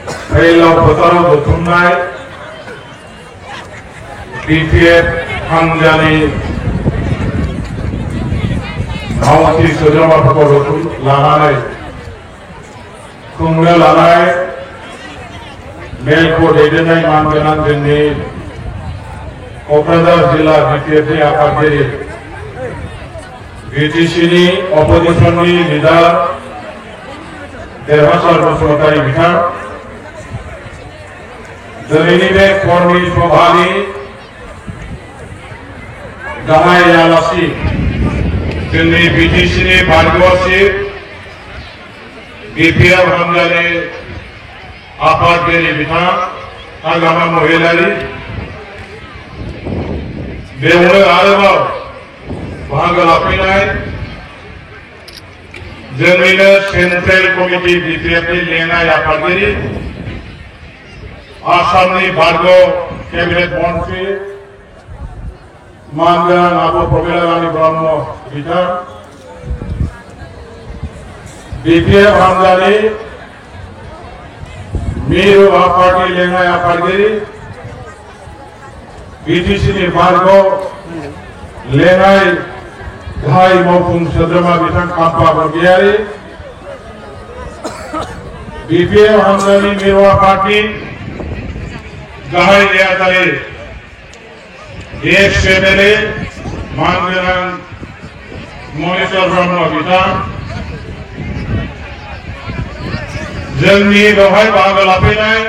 Fail Potaro Tunai, BPF Hanjani, Mauti Sojama Potoro Lanai, Kunga Lanai, Melko Dedenai Manganan Deni, Kopradar Jilla BPF Apagiri, BTCini, Opposition Leader, Dervasar Bosotari Bihar, Zamini में कौमी शोभानी गमाई यालासी जिन्हें BTC ने भाग्यवासी BPF हमले आपात berry बिना आगामा महिलारी बेहुले आरेबा भागल अपिनाय जिन्हें central committee BPF ने लेना आपात बेरी आसामनी भार्गव कैबिनेट मंत्री मानगन आबो प्रमिला रानी ब्रह्म बिटा बीपीएफ हमदानी मीरू पार्टी लेना या पार्टी बीटीसी ने भार्गव लेना भाई मौकुम सद्रमा बिटा कांपा बगियारी बीपीएफ हमदानी मीरू party Gahai dia tadi, ex-MLA, Manganan, Monitor Brahma Bita, Jelmi Gahai Bagal Apinai,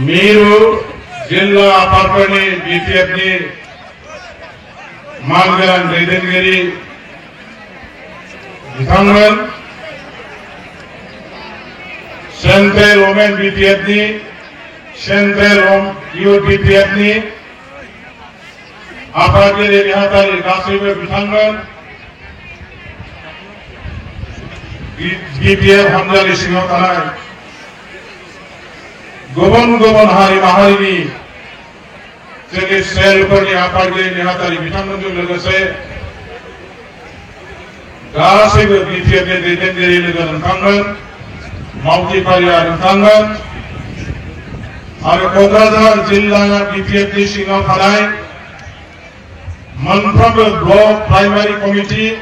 Miru, Jilla Aparpani, BPF ni, Manganan Redengiri, Bitangan, Central Women BPF ni, Central Youth BPF ni, apalagi dari hatari kasih berbitangan, BPF Hamzali Singokanai, Gobon hari mahari ni, jadi sel perni apalagi dari hatari bitangan tu lega saya, kasih BPF ni ditenggiri lega tangan. Mauti Pariyaran Tangan, ada Kopradar Jilla BPF di Singaparai, Manprabal Block Primary Committee,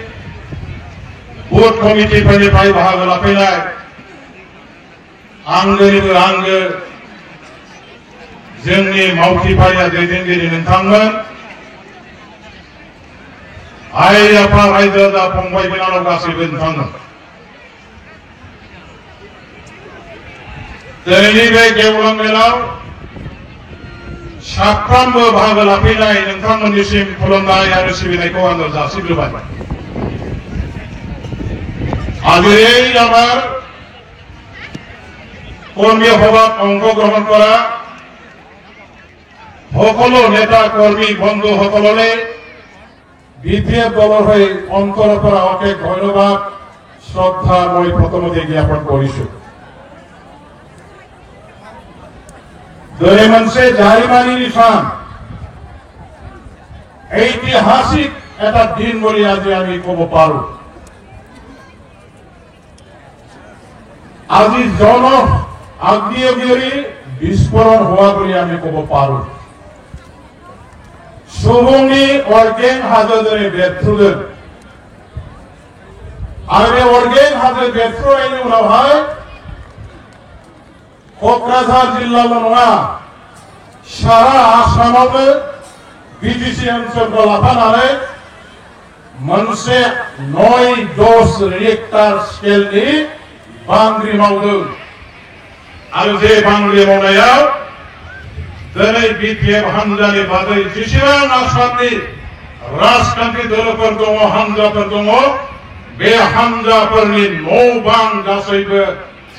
Board Committee Panipai Bahagal Apinai, Angger Angger, Jenni Mauti Pariya Dedengiri Tangan, Ayapa Aida Pongwai Binano Gasi Tangan. Dari ini kemulan melau, syakram berbahagia lapinai tentang menyisim pelondai harus dibinai kawan dosa sibluban. Akhirnya jamar, kormi hobak ongko groman kora, hokolo neta kormi bondhu hokolo le, BPF dolor hoi ontara kora oke ধন্যবাদ শ্রদ্ধা মই প্রথমে জ্ঞাপন করিছো। Doreman se jarimani nifan, ऐतिहासिक এটা দিন বলি আজি আমি কব পারো। আজি জন আগ্নেয়গিরি বিস্ফোরণ হওয়া বলি আমি কব পারো। সুবঙ্গি অর্গেন হাজারে ব্যর্থদের আর অর্গেন হাজার ব্যর্থ এনে উনাও হয় কোকরাঝাড় जिल्ला नङा सारा आसामावनो बीटीसी ओनसोलखौ लाफानानै मोनसे 9-10 रिएक्टर स्केलनि बांग्रि मावदों आरो जे बांग्रि मावनायाव दिनै बीपीएफ हानजानि बादै जेसेबां आसामनि राजखान्थि दोलोफोर दङ हानजाफोर दङ बे हानजाफोरनि न' बां गासैबो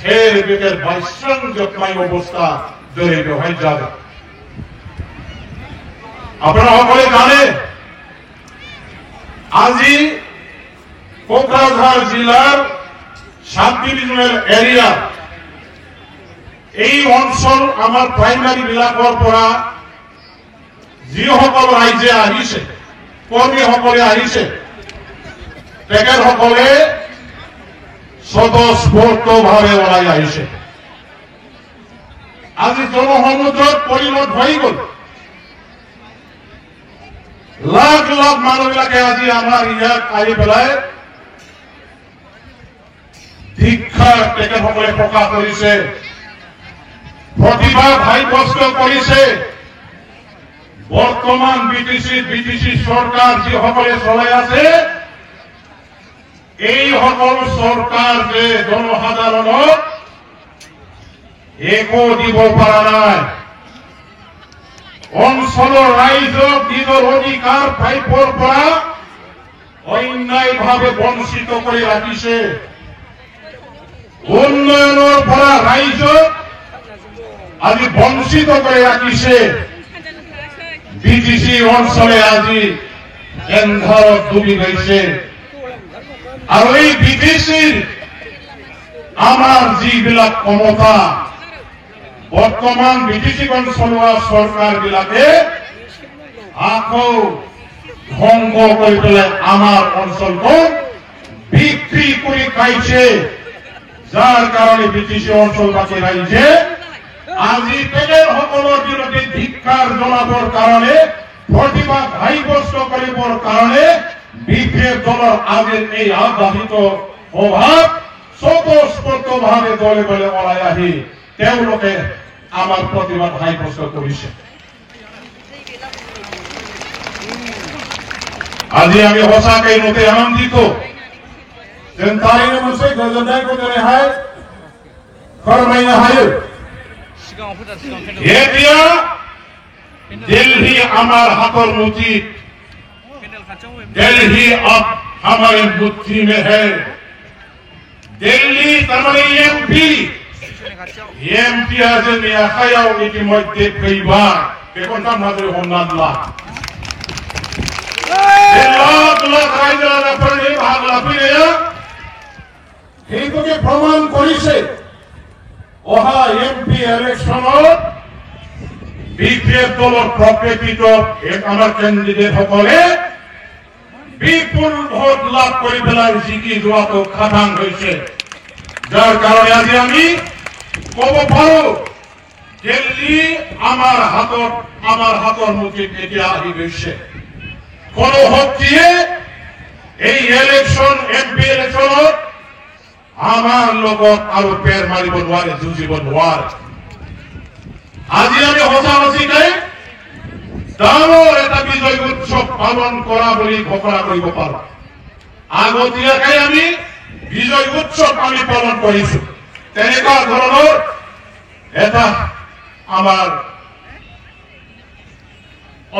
Her beker başsan jotmay অবস্থা ধরে বেহাই যাবে। আপনারা সকলে জানেন আজি কোকরাঝাড় জেলার 7 ডিভিশনাল এরিয়া এই অঞ্চল আমার প্রাইমারি বিলাকৰ পৰা যিসকল ৰাইজে আহিছে কৰ্মীসকলে আহিছে তেখেতসকলে স্বতঃস্ফূৰ্তভাৱে ওলাই আহিছে। আজি জনসমুদ্ৰত পৰিণত হৈ গ'ল। লাখ লাখ মানুহবিলাকে আজি আমাৰ ইয়াত আহি পেলাই ধিক্ষাৰ তেখেতসকলে প্ৰকাশ কৰিছে, প্ৰতিবাদ সাব্যস্ত কৰিছে। বৰ্তমান বিটিচি চৰকাৰ যিসকলে চলাই আছে, এই সকল চৰকাৰ যে জনসাধাৰণক একো দিব পৰা নাই, অঞ্চলৰ ৰাইজক নিজৰ অধিকাৰ প্ৰাপ্যৰ পৰা অন্যায়ভাৱে বঞ্চিত কৰি ৰাখিছে। উন্নয়নৰ পৰা ৰাইজক আজি বঞ্চিত কৰি ৰাখিছে। বিটিচি অঞ্চলে আজি এন্ধাৰত ডুবি গৈছে। আৰু এই বিটিচিৰ আমাৰ যিবিলাক ক্ষমতা, বৰ্তমান বিটিচিখন চলোৱা চৰকাৰবিলাকে আকৌ ধ্বংস কৰি পেলাই আমাৰ অঞ্চলখন বিক্ৰী কৰি খাইছে। যাৰ কাৰণে বিটিচি অঞ্চলবাসী ৰাইজে আজি তেখেতসকলৰ বিৰুদ্ধে ধিক্কাৰ জনাবৰ কাৰণে, প্ৰতিবাদ সাব্যস্ত কৰিবৰ কাৰণে বিপিএফ দলৰ আজি এই আবাহিত সভাত স্বতঃস্ফূৰ্তভাৱে দলে দলে ওলাই আহি তেওঁলোকে আমাৰ প্ৰতিবাদ সাব্যস্ত কৰিছে। আজি আমি সঁচাকৈ নতে আনন্দিত যেন তাৰিখে मोनसे गोजोननायखौ दिनैहाय फोरमायनो हायो। এতিয়া दिल्ली আমার हाथों मुट्ठी, दिल्ली अब हमारे मुट्ठी में है। दिल्ली हमारे एमपी आज आखायाव इतिमध्ये फैबाय, बेखौ नोंथांमोना हमनानै ला। लाख लाख रायजो राजाफोरनि बाहागो लाफैनाया সেইটোকে প্ৰমাণ কৰিছে। অহা এমপি ইলেকশ্যনত বিপিএফ দলৰ প্ৰকৃত আমাৰ কেণ্ডিডেটসকলে বিপুল ভোট লাভ কৰি পেলাই জিকি যোৱাটো খাটাং হৈছে। যাৰ কাৰণে আজি আমি ক'ব পাৰো দিল্লী আমাৰ হাতৰ মুঠিত এতিয়া আহি গৈছে। কোনো শক্তিয়ে এই ইলেকশ্যন এমপি ইলেকশ্যনত আমাৰ লগত আৰু পেৰ মাৰিব নোৱাৰে, যুঁজিব নোৱাৰে। আজি আমি সঁচাকৈ ডাঙৰ এটা বিজয় উৎসৱ পালন কৰা বুলি ঘোষণা কৰিব পাৰো। আগতীয়াকৈ আমি বিজয় উৎসৱ আমি পালন কৰিছো। তেনেকুৱা ধৰণৰ এটা আমাৰ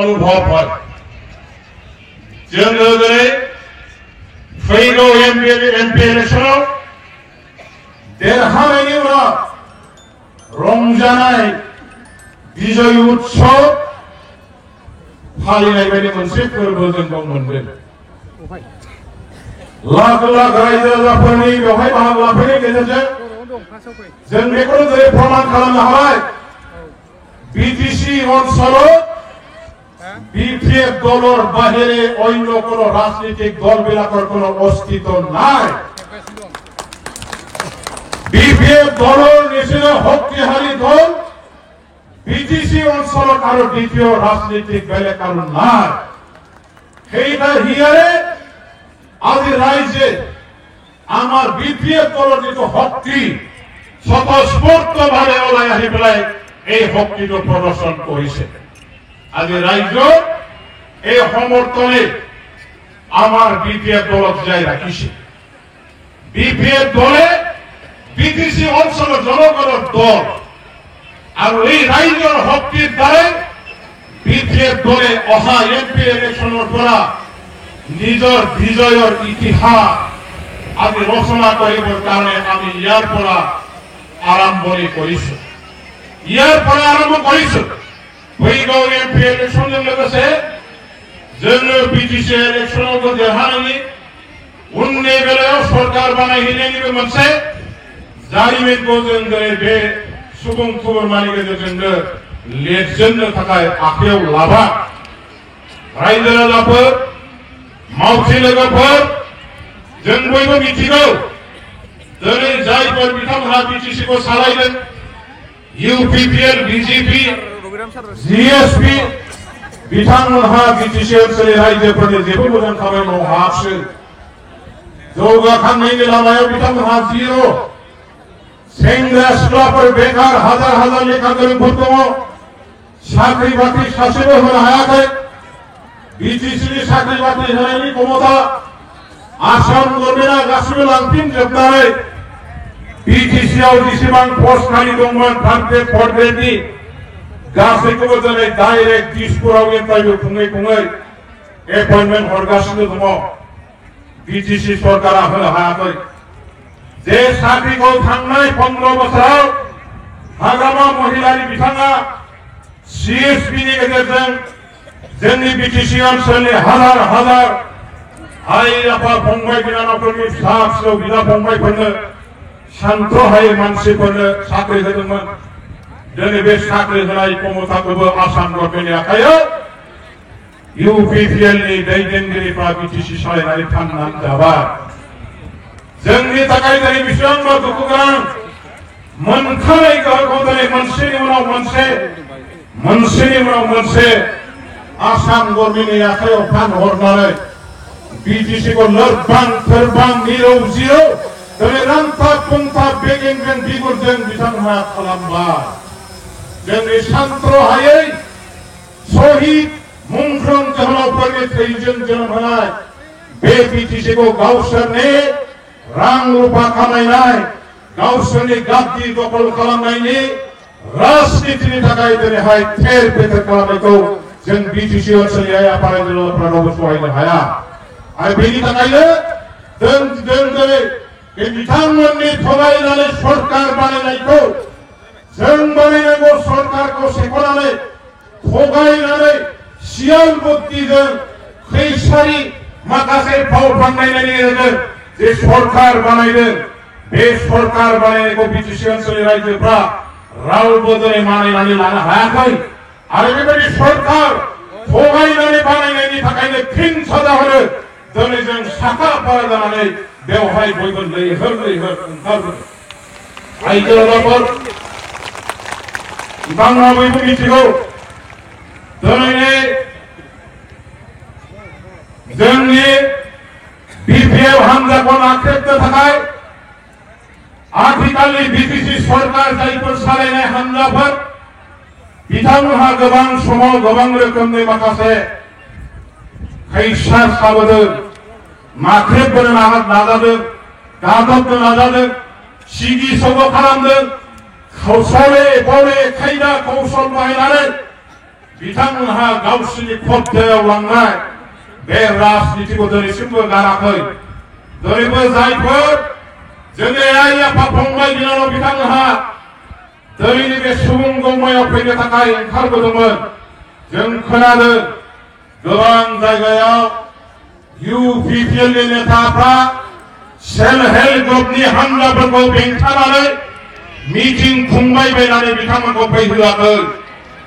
অনুভৱ হয়। যেনেদৰে फैगौ एमपि इलेक्शनाव देरहानायनि उनाव रंजानाय बिजय उत्सव फालिनाय बायदि मोनसे फोरबो जों बाव मोनगोन। लाख लाख रायजो राजाफोरनि बेवहाय बाहागो लाफैनायनि गेजेरजों जों बेखौनो जेरै प्रमाण खालामनो हाबाय, बिटिसि অঞ্চলত বিপিএফ দলৰ বাহিৰে অন্য কোনো ৰাজনৈতিক দলবিলাকৰ কোনো অস্তিত্ব নাই। বিপিএফ দলৰ নিচিনা শক্তিশালী দল বিটিচি অঞ্চলত আৰু দ্বিতীয় ৰাজনৈতিক বেলেগ আৰু নাই। সেইটা হিয়াৰে আজি ৰাইজে আমাৰ বিপিএফ দলৰ যিটো শক্তি স্বতঃস্ফূৰ্তভাৱে ওলাই আহি পেলাই এই শক্তিটো প্ৰদৰ্শন কৰিছে। আজি ৰাইজৰ এই সমৰ্থনে আমাৰ বিপিএফ দলক জীয়াই ৰাখিছে। বিপিএফ দলে বিটিচি অঞ্চলৰ জনগণৰ দল আৰু এই ৰাইজৰ শক্তিৰ দ্বাৰাই বিপিএফ দলে অহা এমপি ইলেকশ্যনৰ পৰা নিজৰ বিজয়ৰ ইতিহাস আজি ৰচনা কৰিবৰ কাৰণে আমি ইয়াৰ পৰা আৰম্ভণি কৰিছো। फैगौ एमपि इलेक्शनजों लोगोसे जोङो बिटिसि इलेक्शनाव देरहानायनि उननि बेलायाव सरकार बानायहैनायनिबो मोनसे जारिमिनखौ जों दिनै बे सुबुं थुबुरमानि गेजेरजोंनो लिरजेननो थाखाय आखायाव लाबाय। रायजो राजाफोर, मावथि लोगोफोर, जों बयबो मिथिगौ जायफोर बिथांमोनहा बिटिसिखौ सालायदों इउपिपिएल बिजेपि जिएसपि बिथांमोनहा बिटिसि ओनसोलनि रायजोफोरनि जेबो मोजां खामानि मावाखिसै जौगाखांनायनि लामायाव बिथांमोनहा जिर' सेंग्रा सिख्लाफोर बेकार हाजार हाजार लेखा गोरोंफोर दङ साख्रि बाख्रि सासेबो होनो हायाखै बिटिसिनि साख्रि बाख्रि होनायनि क्षमता आसाम गभर्नमेन्टआ गासिबो लांफिनजोबनानै बिटिसिआव जेसेबां पस्ट खालि दंमोन थार्ड ग्रेड फर्थ ग्रेडनि गासैखौबो दिनै डाइरेक्ट दिसपुराव इन्टारभिउ खुङै एपइन्टमेन्ट हरगासिनो दङ बिटिसि सरकारा होनो हायाखै जे साख्रिखौ थांनाय 15 बोसोराव हाग्रामा महिलारि बिथाङा सिएसपिनि गेजेरजों जोंनि बिटिसि ओनसोलनि हाजार हाजार आइ आफा फंबाय बिनानावफोरनि फिसा फिसौ बिदा फंबायफोरनो सानथ्र'हायै मानसिफोरनो साख्रि होदोंमोन दिनै बे साख्रि होनाय क्षमताखौबो आसाम गभर्नमेन्टनि आखायाव इउपिपिएलनि दैदेनगिरिफ्रा बिटिसि सालायनानै थांनानै जाबाय जोंनि थाखाय दिनै बेसेबांबा दुखु गोनां मोनखानाय गोहोखौ दिनै मोनसेनि उनाव मोनसे आसाम गभर्नमेन्टनि आखायाव फानहरनानै बिटिसिखौ लोरबां थोरबां मिरौ जिरौ दिनै रांथाब पुंथाब बेगेंजों बिगुरजों बिथांमोनहा खालामबाय जोंनि सानथ्र'हायै शहीद मुंख्लं जोहोलावफोरनि थैजों जोनोम होनाय बे बिटिसिखौ गावसोरनि रां रुपा खामायनाय गावसोरनि गाद्दि दखल खालामनायनि राजनितिनि थाखाय दिनैहाय थेर बेथेर खालामनायखौ जों बिटिसि ओनसोलनि आइ आफा रायजोफोरा रावबो सहायनो हाया आरो बेनि थाखायनो जों दिनै बे बिथांमोननि थगायनानै सरकार बानायनायखौ जों बानायनांगौ सरकारखौ सेख'नानै थगायनानै सियाल बुद्धिजों खैसारि माखासे फाव फान्दायनायनि गेजेरजों जे सरकार बानायदों बे सरकार बानायनायखौ बिटिसि ओनसोलनि रायजोफ्रा रावबो दिनै मानिनानै लानो हायाखै आरो बेबायदि सरकार थगायनानै बानायनायनि थाखायनो फिन साजा होनो दिनै जों साखा फारा जानानै बेवहाय बयबो लैहोर ओंखारगोन रायजो राजाफोर बिथांमोना बयबो मिथिगौ दिनै जोंनि बिपिएफ हान्जाखौ नाख्रेबनो थाखाय आथिखालनि बिटिसि सरकार जायफोर सालायनाय हान्जाफोर बिथांमोनहा गोबां समाव गोबां रोखोमनि माखासे खैसार साबोदों नाख्रेबनो नाजादों गादबनो नाजादों सिगि सग' खालामदों कौशले बले खायदा कौशल बाहायनानै बिथांमोनहा गावसोरनि खबजायाव लांनाय बे राजनितिखौ दिनैसिमबो गाराखै दिनैबो जायफोर जोंनि आइ आफा फंबाय बिनानाव बिथांमोनहा दिनैनि बे सुबुं गौमायाव फैनो थाखाय ओंखारबोदोंमोन जों खोनादों गोबां जायगायाव इउपिपिएलनि नेताफ्रा सेल्फ हेल्प ग्रुपनि हान्जाफोरखौ बेंथानानै मिटिं खुंबाय बायनानै बिथांमोनखौ फैहोआखै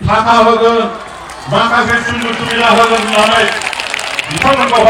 थाखा होगोन माखासे सुजुग सुबिदा होगोन होननानै बिथांमोनखौ